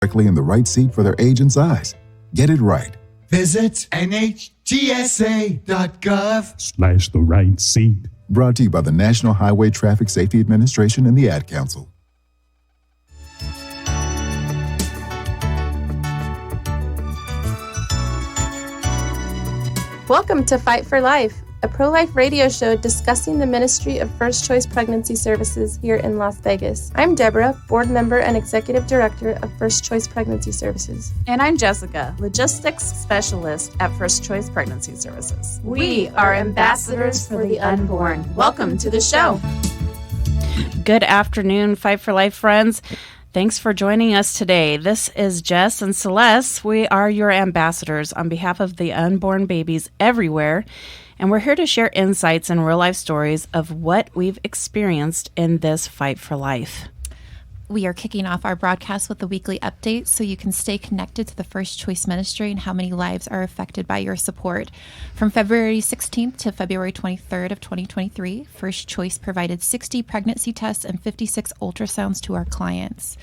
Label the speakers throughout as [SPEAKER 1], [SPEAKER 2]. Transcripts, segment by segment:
[SPEAKER 1] correctly in the right seat for their age and size. Get it right.
[SPEAKER 2] Visit NHTSA.gov/the
[SPEAKER 3] right seat.
[SPEAKER 1] Brought to you by the National Highway Traffic Safety Administration and the Ad Council.
[SPEAKER 4] Welcome to Fight for Life, a pro-life radio show discussing the Ministry of First Choice Pregnancy Services here in Las Vegas. I'm Deborah, board member and executive director of First Choice Pregnancy Services.
[SPEAKER 5] And I'm Jessica, logistics specialist at First Choice Pregnancy Services.
[SPEAKER 4] We are ambassadors for the unborn. Welcome to the show.
[SPEAKER 5] Good afternoon, Fight for Life friends. Thanks for joining us today. This is Jess and Celeste. We are your ambassadors on behalf of the unborn babies everywhere, and we're here to share insights and real-life stories of what we've experienced in this fight for life.
[SPEAKER 6] We are kicking off our broadcast with a weekly update so you can stay connected to the First Choice Ministry and how many lives are affected by your support. From February 16th to February 23rd of 2023, First Choice provided 60 pregnancy tests and 56 ultrasounds to our clients.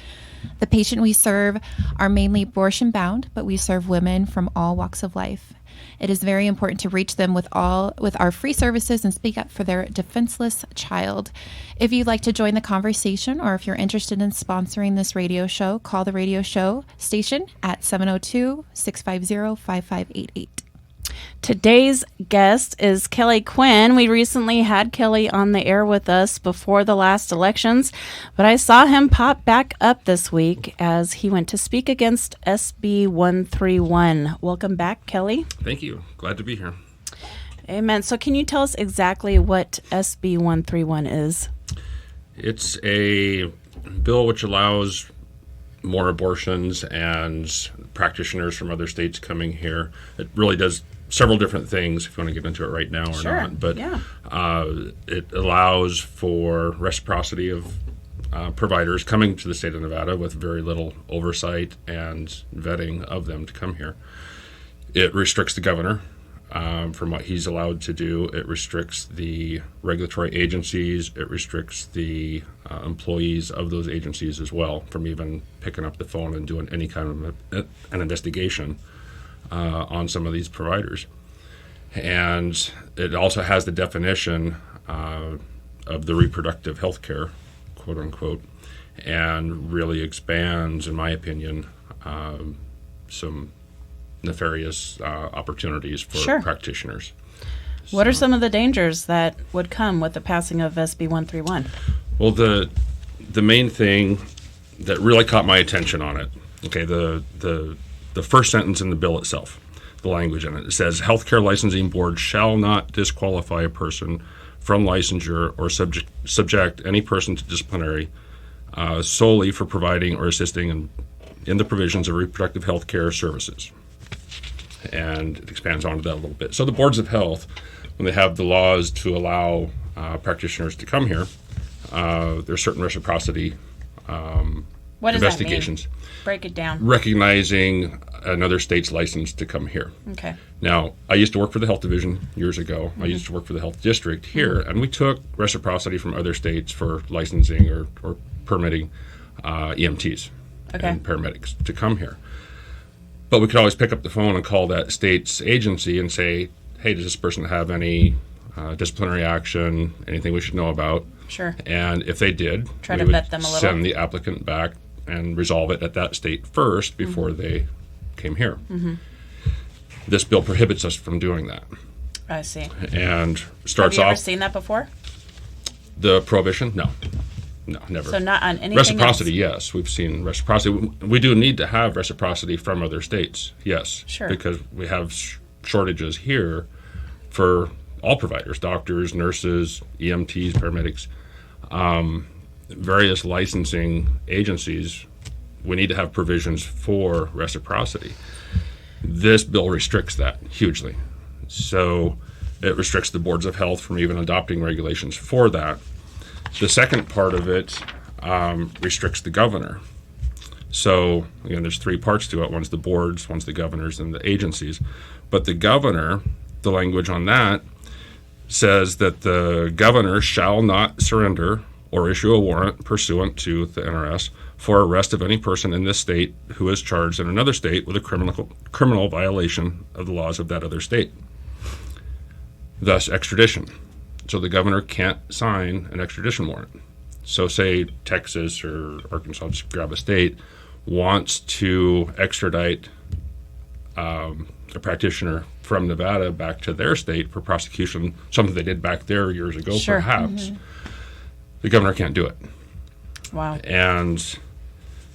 [SPEAKER 6] The patient we serve are mainly abortion-bound, but we serve women from all walks of life. It is very important to reach them with our free services and speak up for their defenseless child. If you'd like to join the conversation or if you're interested in sponsoring this radio show, call the radio show station at 702-650-5588.
[SPEAKER 5] Today's guest is Kelly Quinn. We recently had Kelly on the air with us before the last elections, but I saw him pop back up this week as he went to speak against SB 131. Welcome back, Kelly.
[SPEAKER 7] Thank you. Glad to be here.
[SPEAKER 5] Amen. So can you tell us exactly what SB 131 is?
[SPEAKER 7] It's a bill which allows more abortions and practitioners from other states coming here. It really does several different things, if you want to get into it right now or not. But
[SPEAKER 5] yeah.
[SPEAKER 7] It allows for reciprocity of providers coming to the state of Nevada with very little oversight and vetting of them to come here. It restricts the governor from what he's allowed to do. It restricts the regulatory agencies. It restricts the employees of those agencies as well from even picking up the phone and doing any kind of an investigation on some of these providers. And it also has the definition of the reproductive health care, quote unquote, and really expands, in my opinion, some nefarious opportunities for practitioners.
[SPEAKER 5] What are some of the dangers that would come with the passing of SB 131?
[SPEAKER 7] Well, the main thing that really caught my attention on it, okay, the first sentence in the bill itself, the language in it says, healthcare licensing board shall not disqualify a person from licensure or subject any person to disciplinary solely for providing or assisting in the provisions of reproductive health care services. And it expands onto that a little bit. So the boards of health, when they have the laws to allow practitioners to come here, there's certain reciprocity
[SPEAKER 5] what does
[SPEAKER 7] investigations.
[SPEAKER 5] That mean? Break it down.
[SPEAKER 7] Recognizing another state's license to come here.
[SPEAKER 5] Okay.
[SPEAKER 7] Now, I used to work for the health division years ago. I used to work for the health district here, and we took reciprocity from other states for licensing or permitting EMTs and paramedics to come here. But we could always pick up the phone and call that state's agency and say, hey, does this person have any disciplinary action, anything we should know about?
[SPEAKER 5] Sure.
[SPEAKER 7] And if they did,
[SPEAKER 5] try
[SPEAKER 7] we
[SPEAKER 5] to vet them a little.
[SPEAKER 7] Send the applicant back and resolve it at that state first before they came here. Mm-hmm. This bill prohibits us from doing that.
[SPEAKER 5] I see.
[SPEAKER 7] And starts off...
[SPEAKER 5] Have you ever seen that before?
[SPEAKER 7] The prohibition? No, never.
[SPEAKER 5] So not on anything
[SPEAKER 7] Reciprocity,
[SPEAKER 5] else?
[SPEAKER 7] yes. We've seen reciprocity. We do need to have reciprocity from other states, yes.
[SPEAKER 5] Sure.
[SPEAKER 7] Because we have shortages here for all providers, doctors, nurses, EMTs, paramedics, various licensing agencies. We need to have provisions for reciprocity. This bill restricts that hugely. So it restricts the boards of health from even adopting regulations for that. The second part of it restricts the governor. So, again, there's three parts to it. One's the boards, one's the governors, and the agencies. But the governor, the language on that, says that the governor shall not surrender or issue a warrant pursuant to the NRS for arrest of any person in this state who is charged in another state with a criminal violation of the laws of that other state. Thus, extradition. So the governor can't sign an extradition warrant. So say Texas or Arkansas, just grab a state, wants to extradite a practitioner from Nevada back to their state for prosecution, something they did back there years ago,
[SPEAKER 5] Sure.
[SPEAKER 7] perhaps. The governor can't do it.
[SPEAKER 5] Wow.
[SPEAKER 7] And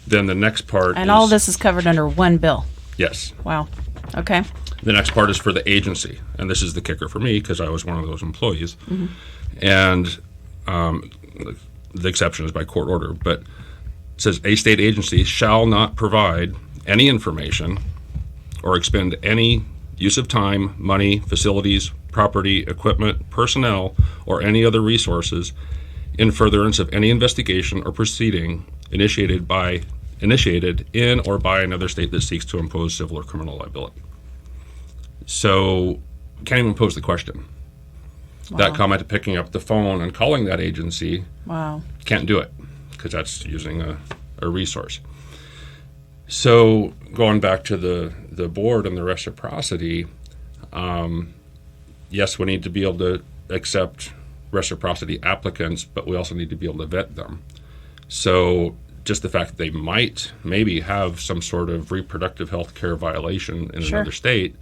[SPEAKER 7] then the next part
[SPEAKER 5] And
[SPEAKER 7] is,
[SPEAKER 5] all this is covered under one bill.
[SPEAKER 7] yes.
[SPEAKER 5] Wow. Okay.
[SPEAKER 7] The next part is for the agency. And this is the kicker for me because I was one of those employees. And the exception is by court order. But it says a state agency shall not provide any information or expend any use of time, money, facilities, property, equipment, personnel, or any other resources in furtherance of any investigation or proceeding initiated in or by another state that seeks to impose civil or criminal liability. So can't even pose the question. That comment of picking up the phone and calling that agency,
[SPEAKER 5] Wow.
[SPEAKER 7] can't do it because that's using a resource. So going back to the board and the reciprocity, yes, we need to be able to accept reciprocity applicants, but we also need to be able to vet them. So just the fact that they might maybe have some sort of reproductive health care violation in
[SPEAKER 5] Sure.
[SPEAKER 7] another state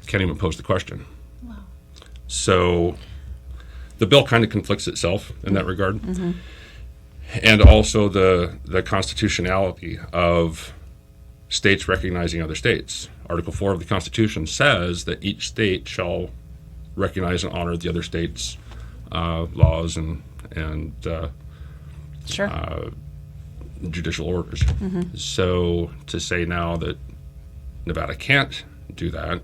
[SPEAKER 7] can't even pose the question. Wow. So the bill kind of conflicts itself in that regard. And also the constitutionality of states recognizing other states. Article 4 of the Constitution says that each state shall recognize and honor the other state's laws and
[SPEAKER 5] Sure.
[SPEAKER 7] judicial orders. So to say now that Nevada can't do that,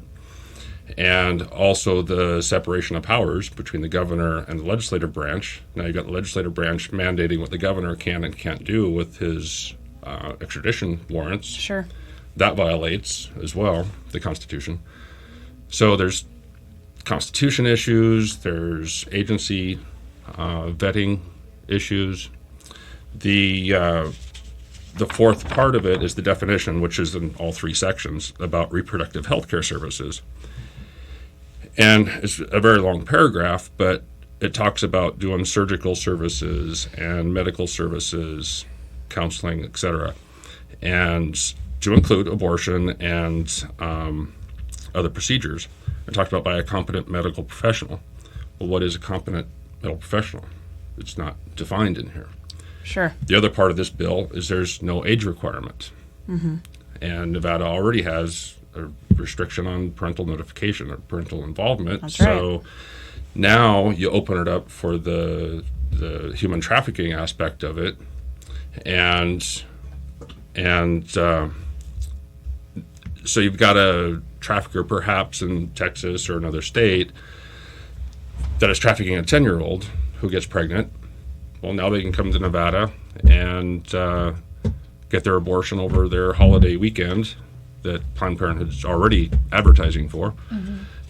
[SPEAKER 7] and also the separation of powers between the governor and the legislative branch. Now you've got the legislative branch mandating what the governor can and can't do with his extradition warrants.
[SPEAKER 5] Sure.
[SPEAKER 7] That violates as well the Constitution. So there's Constitution issues, there's agency vetting issues. The fourth part of it is the definition, which is in all three sections about reproductive health care services. And it's a very long paragraph, but it talks about doing surgical services and medical services, counseling, etc., and to include abortion and other procedures. And talked about by a competent medical professional. Well, what is a competent medical professional? It's not defined in here.
[SPEAKER 5] Sure.
[SPEAKER 7] The other part of this bill is there's no age requirement. And Nevada already has a restriction on parental notification or parental involvement.
[SPEAKER 5] That's
[SPEAKER 7] so now you open it up for the human trafficking aspect of it. And so you've got a trafficker perhaps in Texas or another state that is trafficking a 10-year-old who gets pregnant. Well, now they can come to Nevada and get their abortion over their holiday weekend that Planned Parenthood is already advertising for,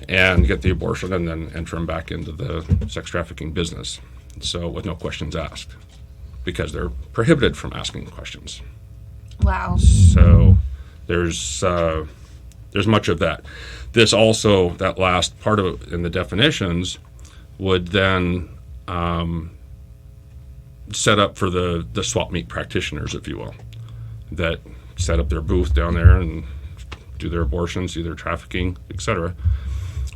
[SPEAKER 7] and get the abortion and then enter them back into the sex trafficking business. So with no questions asked, because they're prohibited from asking questions.
[SPEAKER 6] Wow.
[SPEAKER 7] So there's much of that. This also, that last part of it in the definitions, would then set up for the swap meet practitioners, if you will, that set up their booth down there and do their abortions, do their trafficking, etc.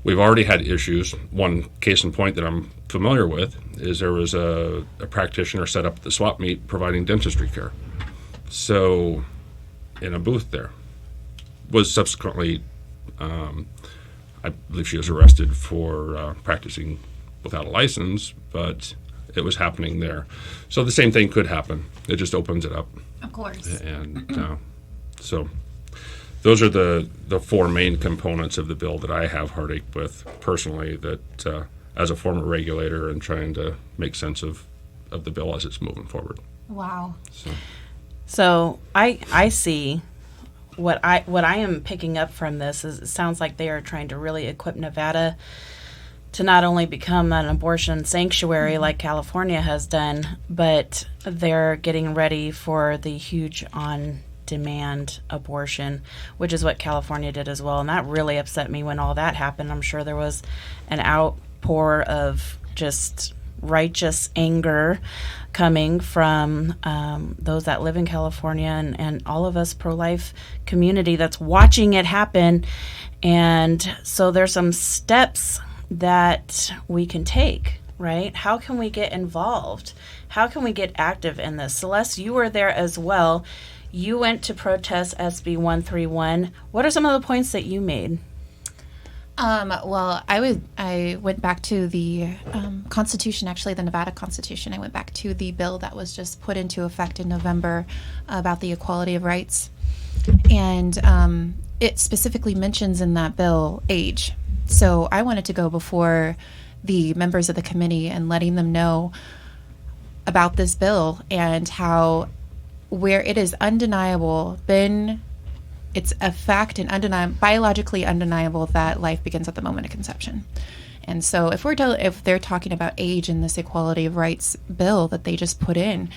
[SPEAKER 7] We've already had issues. One case in point that I'm familiar with is there was a practitioner set up at the swap meet providing dentistry care. So in a booth there, was subsequently, I believe she was arrested for practicing without a license, but it was happening there. So the same thing could happen. It just opens it up.
[SPEAKER 6] Of course.
[SPEAKER 7] And so those are the four main components of the bill that I have heartache with personally, that as a former regulator and trying to make sense of the bill as it's moving forward.
[SPEAKER 6] Wow.
[SPEAKER 5] So I see what I am picking up from this is it sounds like they are trying to really equip Nevada to not only become an abortion sanctuary like California has done, but they're getting ready for the huge on-demand abortion, which is what California did as well. And that really upset me when all that happened. I'm sure there was an outpour of just righteous anger coming from those that live in California and all of us pro-life community that's watching it happen. And so there's some steps that we can take, right? How can we get involved? How can we get active in this? Celeste, you were there as well. You went to protest SB 131. What are some of the points that you made?
[SPEAKER 6] Well, I went back to the Constitution, actually the Nevada Constitution. I went back to the bill that was just put into effect in November about the equality of rights. And it specifically mentions in that bill age. So I wanted to go before the members of the committee and letting them know about this bill and how, where it is undeniable, it's a fact and biologically undeniable that life begins at the moment of conception. And so if they're talking about age in this equality of rights bill that they just put in,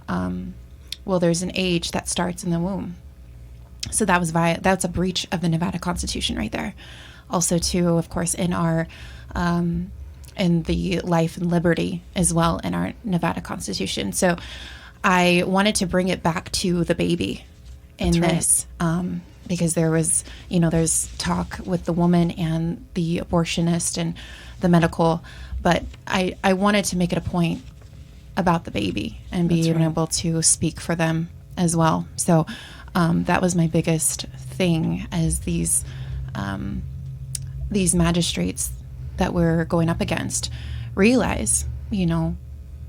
[SPEAKER 6] well, there's an age that starts in the womb. So that's a breach of the Nevada Constitution right there. Also, too, of course, in our in the life and liberty as well in our Nevada Constitution. So I wanted to bring it back to the baby in this, because there was, there's talk with the woman and the abortionist and the medical, but I wanted to make it a point about the baby and being able to speak for them as well. So that was my biggest thing, as these magistrates that we're going up against realize,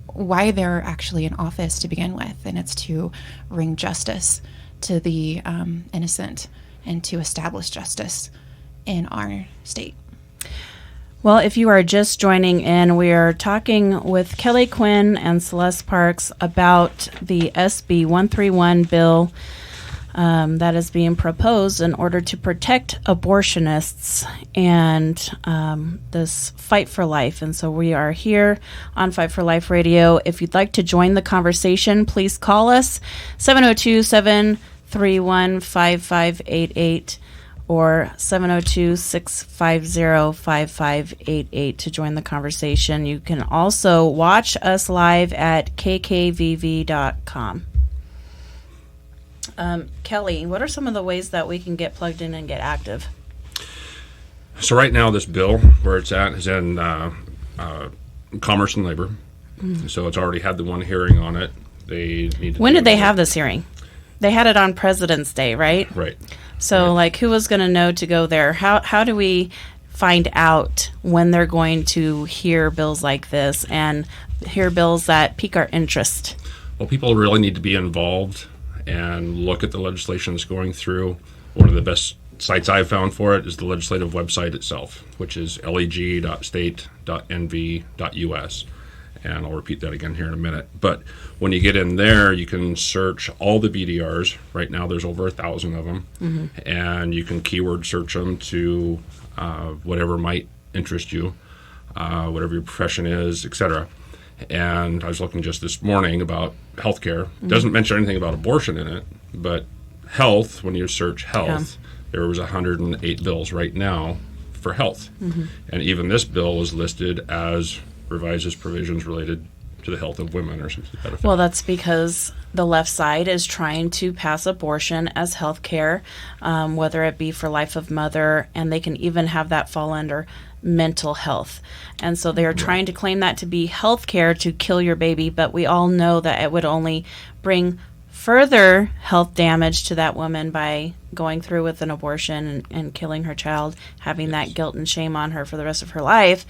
[SPEAKER 6] why they're actually in office to begin with, and it's to bring justice to the innocent and to establish justice in our state.
[SPEAKER 5] Well, if you are just joining in, we are talking with Kelly Quinn and Celeste Parks about the SB 131 bill that is being proposed in order to protect abortionists and this Fight for Life. And so we are here on Fight for Life Radio. If you'd like to join the conversation, please call us 702-731-5588 or 702-650-5588 to join the conversation. You can also watch us live at kkvv.com. Kelly, what are some of the ways that we can get plugged in and get active?
[SPEAKER 7] So right now, this bill, where it's at, is in Commerce and Labor. Mm-hmm. So it's already had the one hearing on it. When
[SPEAKER 5] did they have this hearing? They had it on President's Day, right?
[SPEAKER 7] Right.
[SPEAKER 5] So, who was going to know to go there? How do we find out when they're going to hear bills like this and hear bills that pique our interest?
[SPEAKER 7] Well, people really need to be involved and look at the legislation that's going through. One of the best sites I've found for it is the legislative website itself, which is leg.state.nv.us. And I'll repeat that again here in a minute. But when you get in there, you can search all the BDRs. Right now, there's over 1,000 of them. Mm-hmm. And you can keyword search them to whatever might interest you, whatever your profession is, etc. And I was looking just this morning about healthcare. Mm-hmm. It doesn't mention anything about abortion in it, but health, when you search health, there was 108 bills right now for health. Mm-hmm. And even this bill was listed as revises provisions related to the health of women or something like that effect.
[SPEAKER 5] Well, that's because the left side is trying to pass abortion as health care, whether it be for life of mother, and they can even have that fall under mental health. And so they are trying to claim that to be health care to kill your baby, but we all know that it would only bring further health damage to that woman by going through with an abortion and killing her child, having that guilt and shame on her for the rest of her life.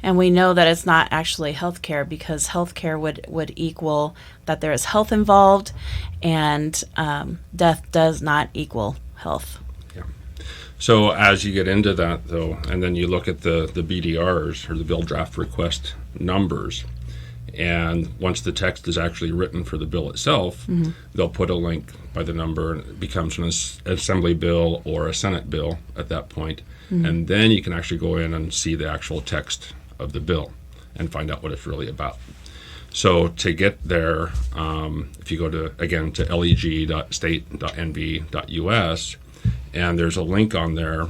[SPEAKER 5] And we know that it's not actually health care, because health care would equal that there is health involved, and death does not equal health.
[SPEAKER 7] Yeah. So as you get into that, though, and then you look at the BDRs, or the bill draft request numbers, And once the text is actually written for the bill itself, they'll put a link by the number, and it becomes an assembly bill or a Senate bill at that point. And then you can actually go in and see the actual text of the bill and find out what it's really about. So to get there, if you go to, again, to leg.state.nv.us, and there's a link on there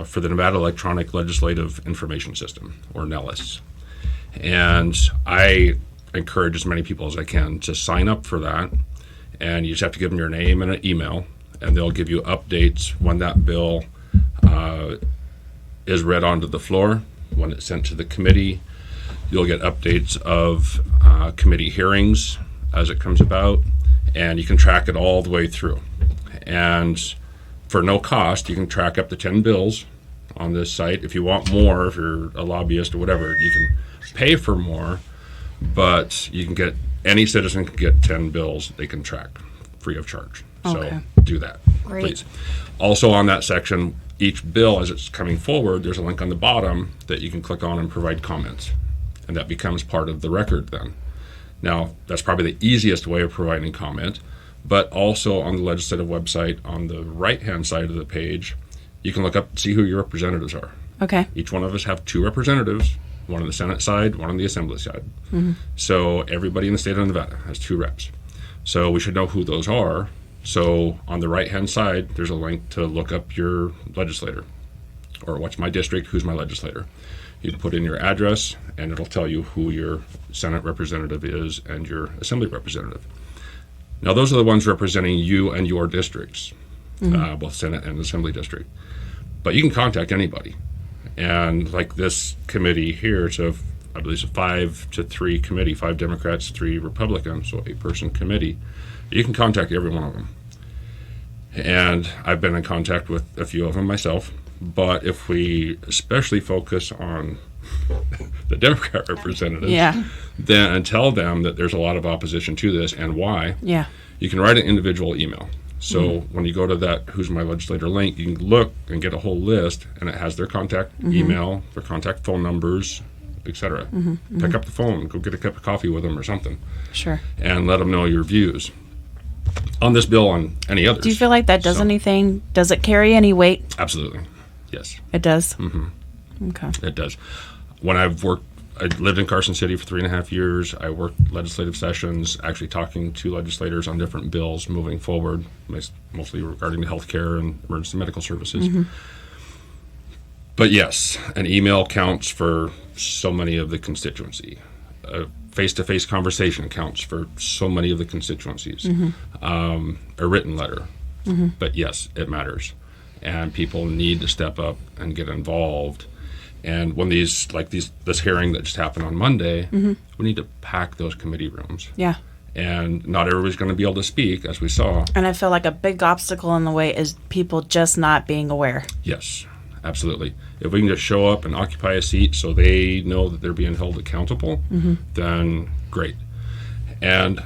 [SPEAKER 7] for the Nevada Electronic Legislative Information System, or NELIS. And I encourage as many people as I can to sign up for that. And you just have to give them your name and an email, and they'll give you updates when that bill is read onto the floor, when it's sent to the committee. You'll get updates of committee hearings as it comes about, and you can track it all the way through. And for no cost, you can track up to 10 bills on this site. If you want more, if you're a lobbyist or whatever, you can pay for more, but you can get, any citizen can get 10 bills they can track free of charge.
[SPEAKER 5] Okay.
[SPEAKER 7] So do that,
[SPEAKER 5] Great.
[SPEAKER 7] please. Also on that section, each bill as it's coming forward, there's a link on the bottom that you can click on and provide comments. And that becomes part of the record then. Now, that's probably the easiest way of providing comment, but also on the legislative website, on the right-hand side of the page, you can look up and see who your representatives are.
[SPEAKER 5] Okay.
[SPEAKER 7] Each one of us have 2 representatives, one on the Senate side, one on the Assembly side. So everybody in the state of Nevada has 2 reps. So we should know who those are. So on the right-hand side, there's a link to look up your legislator, or what's my district, who's my legislator. You put in your address, and it'll tell you who your Senate representative is and your Assembly representative. Now, those are the ones representing you and your districts, both Senate and Assembly district. But you can contact anybody. And like this committee here, it's I believe it's a 5-3 committee, 5 Democrats, 3 Republicans, so 8-person committee. You can contact every one of them. And I've been in contact with a few of them myself. But if we especially focus on the Democrat representatives, then and tell them that there's a lot of opposition to this and why, you can write an individual email. So when you go to that Who's My Legislator link, you can look and get a whole list, and it has their contact email, their contact phone numbers, etc. Pick up the phone, go get a cup of coffee with them or something.
[SPEAKER 5] Sure.
[SPEAKER 7] And let them know your views on this bill, on any others.
[SPEAKER 5] Do you feel like that does anything? Does it carry any weight?
[SPEAKER 7] Absolutely. Yes.
[SPEAKER 5] It does? Okay.
[SPEAKER 7] It does. When I lived in Carson City for 3.5 years. I worked legislative sessions, actually talking to legislators on different bills moving forward, mostly regarding the healthcare and emergency medical services. But yes, an email counts for so many of the constituency. A face-to-face conversation counts for so many of the constituencies. A written letter. But yes, it matters. And people need to step up and get involved. And when this hearing that just happened on Monday, we need to pack those committee rooms.
[SPEAKER 5] Yeah.
[SPEAKER 7] And not everybody's going to be able to speak, as we saw.
[SPEAKER 5] And I feel like a big obstacle in the way is people just not being aware.
[SPEAKER 7] Yes, absolutely. If we can just show up and occupy a seat so they know that they're being held accountable, then great. And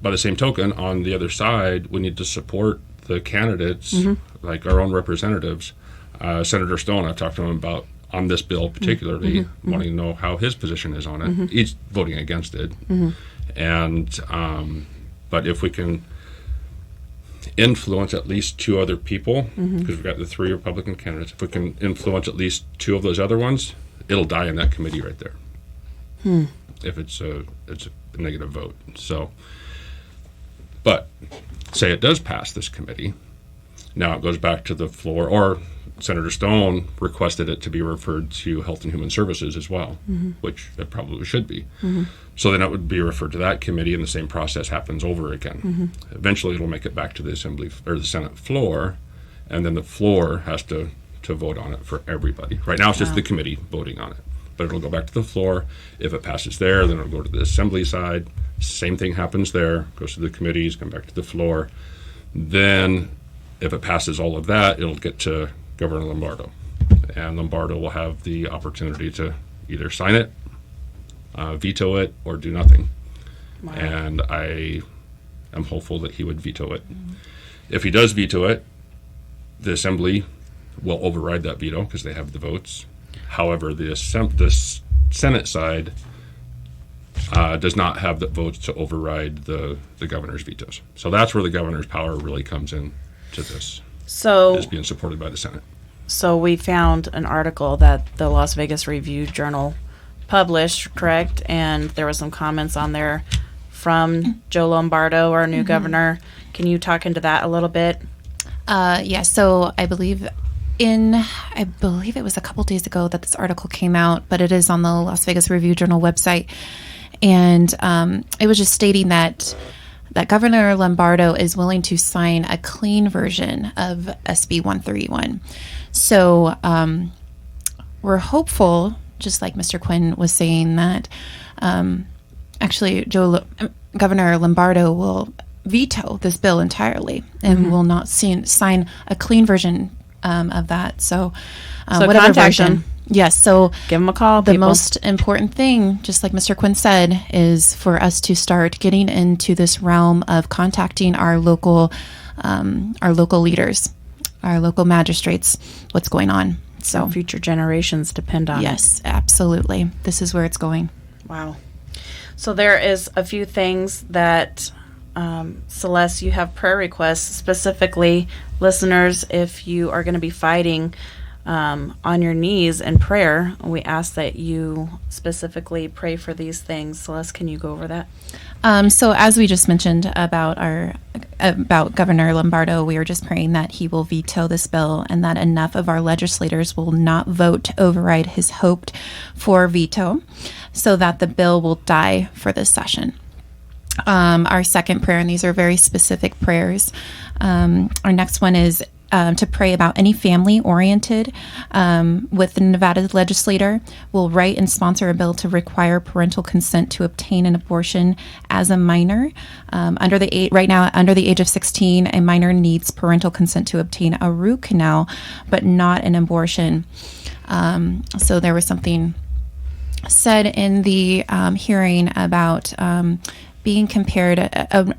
[SPEAKER 7] by the same token, on the other side, we need to support the candidates, like our own representatives. Senator Stone, I've talked to him about on this bill particularly, wanting to know how his position is on it. He's voting against it. And but if we can influence at least 2 other people, because we've got the 3 Republican candidates, if we can influence at least 2 of those other ones, it'll die in that committee right there. If it's a negative vote. So, but say it does pass this committee, now it goes back to the floor, or Senator Stone requested it to be referred to Health and Human Services as well, which it probably should be. So then it would be referred to that committee, and the same process happens over again. Eventually it'll make it back to the Assembly or the Senate floor, and then the floor has to vote on it for everybody. Right now it's just the committee voting on it, but it'll go back to the floor. If it passes there, then it'll go to the Assembly side. Same thing happens there, goes to the committees, come back to the floor. Then if it passes all of that, it'll get to Governor Lombardo, and Lombardo will have the opportunity to either sign it, veto it, or do nothing. Wow. And I am hopeful that he would veto it. If he does veto it, the Assembly will override that veto because they have the votes. However, the Senate side does not have the votes to override the governor's vetoes. So that's where the governor's power really comes in to this.
[SPEAKER 5] So
[SPEAKER 7] Is being supported by the Senate.
[SPEAKER 5] So we found an article that the Las Vegas Review-Journal published, correct? And there were some comments on there from Joe Lombardo, our new governor. Can you talk into that a little bit?
[SPEAKER 6] Yeah, so I believe it was a couple days ago that this article came out, but it is on the Las Vegas Review-Journal website. And it was just stating that Governor Lombardo is willing to sign a clean version of SB 131. So we're hopeful, just like Mr. Quinn was saying, that actually Governor Lombardo will veto this bill entirely and will not sign a clean version of that. So whatever
[SPEAKER 5] contact
[SPEAKER 6] version.
[SPEAKER 5] him.
[SPEAKER 6] Yes, so
[SPEAKER 5] Give them a call,
[SPEAKER 6] the
[SPEAKER 5] people.
[SPEAKER 6] most important thing, just like Mr. Quinn said, is for us to start getting into this realm of contacting our local leaders, our local magistrates, what's going on. So
[SPEAKER 5] Future generations depend on it.
[SPEAKER 6] yes, absolutely. This is where it's going.
[SPEAKER 5] Wow. So there is a few things that, Celeste, you have prayer requests, specifically, listeners, if you are going to be fighting on your knees in prayer, we ask that you specifically pray for these things. Celeste, can you go over that?
[SPEAKER 6] So as we just mentioned about Governor Lombardo, we are just praying that he will veto this bill and that enough of our legislators will not vote to override his hoped for veto so that the bill will die for this session. Our second prayer, and these are very specific prayers. Our next one is to pray about any family-oriented with the Nevada legislator will write and sponsor a bill to require parental consent to obtain an abortion as a minor. Right now, under the age of 16, a minor needs parental consent to obtain a root canal, but not an abortion. So there was something said in the hearing about being compared,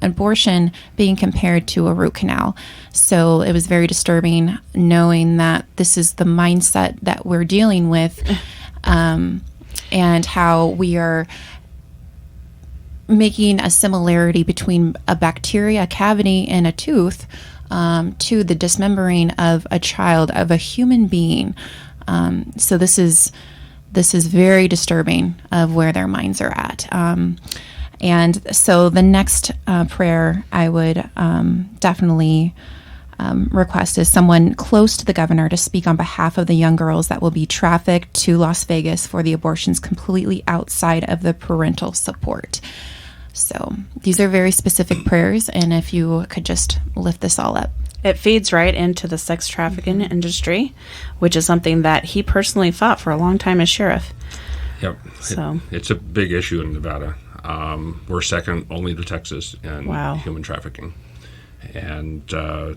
[SPEAKER 6] abortion being compared to a root canal. So it was very disturbing knowing that this is the mindset that we're dealing with, and how we are making a similarity between a bacteria, a cavity in a tooth, to the dismembering of a child, of a human being. So this is very disturbing of where their minds are at. And so the next prayer I would definitely request is someone close to the governor to speak on behalf of the young girls that will be trafficked to Las Vegas for the abortions completely outside of the parental support. So these are very specific prayers, and if you could just lift this all up.
[SPEAKER 5] It feeds right into the sex trafficking industry, which is something that he personally fought for a long time as sheriff.
[SPEAKER 7] Yep.
[SPEAKER 5] So
[SPEAKER 7] It's a big issue in Nevada. We're second only to Texas in
[SPEAKER 5] Wow.
[SPEAKER 7] human trafficking. And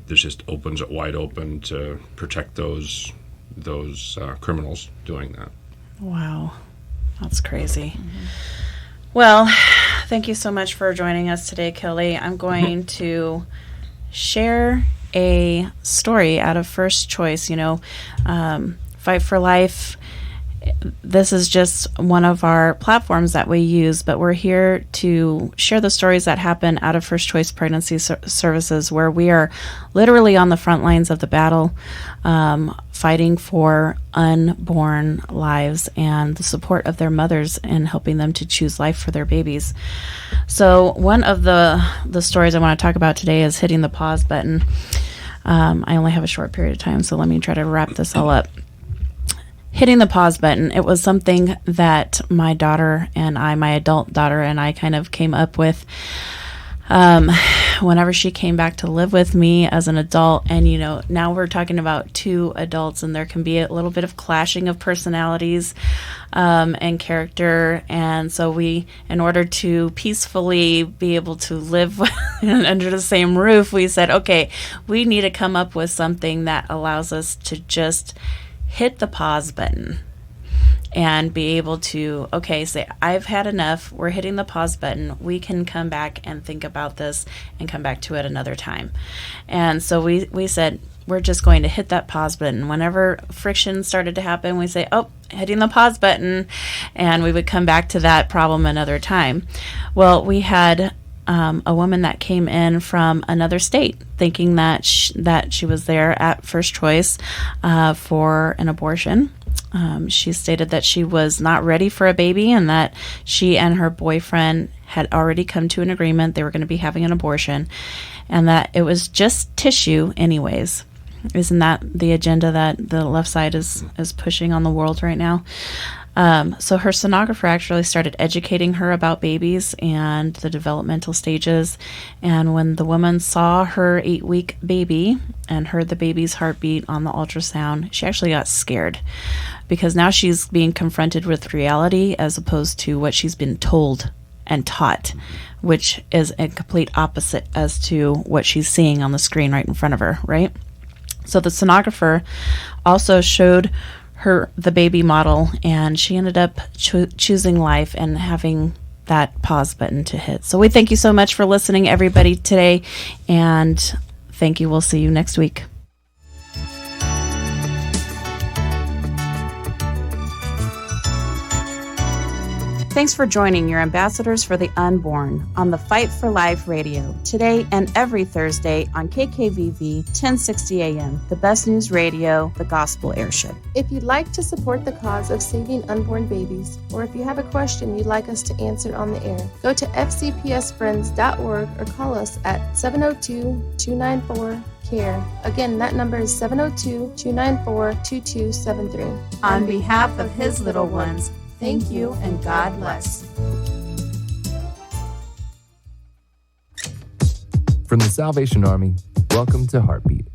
[SPEAKER 7] this just opens it wide open to protect those criminals doing that.
[SPEAKER 5] Wow, that's crazy. Well, thank you so much for joining us today, Kelly. I'm going to share a story out of First Choice. Fight for Life. This is just one of our platforms that we use, but we're here to share the stories that happen out of First Choice Pregnancy Services, where we are literally on the front lines of the battle, fighting for unborn lives and the support of their mothers and helping them to choose life for their babies. So one of the stories I want to talk about today is hitting the pause button. I only have a short period of time, so let me try to wrap this all up. Hitting the pause button, it was something that my adult daughter and I kind of came up with whenever she came back to live with me as an adult. And, now we're talking about two adults, and there can be a little bit of clashing of personalities and character. And so in order to peacefully be able to live under the same roof, we said, okay, we need to come up with something that allows us to just hit the pause button and be able to, say, I've had enough. We're hitting the pause button. We can come back and think about this and come back to it another time. And so we said, we're just going to hit that pause button. Whenever friction started to happen, we say, hitting the pause button, and we would come back to that problem another time. Well, we had a woman that came in from another state thinking that she was there at First Choice for an abortion. She stated that she was not ready for a baby and that she and her boyfriend had already come to an agreement they were going to be having an abortion and that it was just tissue anyways. Isn't that the agenda that the left side is pushing on the world right now? So her sonographer actually started educating her about babies and the developmental stages. And when the woman saw her 8-week baby and heard the baby's heartbeat on the ultrasound, she actually got scared because now she's being confronted with reality as opposed to what she's been told and taught, which is a complete opposite as to what she's seeing on the screen right in front of her, right? So the sonographer also showed her the baby model, and she ended up choosing life and having that pause button to hit. So we thank you so much for listening, everybody, today, and thank you. We'll see you next week. Thanks for joining your ambassadors for the unborn on the Fight for Life radio today and every Thursday on KKVV 1060 AM, the best news radio, the gospel airship.
[SPEAKER 4] If you'd like to support the cause of saving unborn babies, or if you have a question you'd like us to answer on the air, go to fcpsfriends.org or call us at 702-294-CARE. Again, that number is 702-294-2273.
[SPEAKER 5] On behalf of his little ones, thank you and God bless.
[SPEAKER 3] From the Salvation Army, welcome to Heartbeat,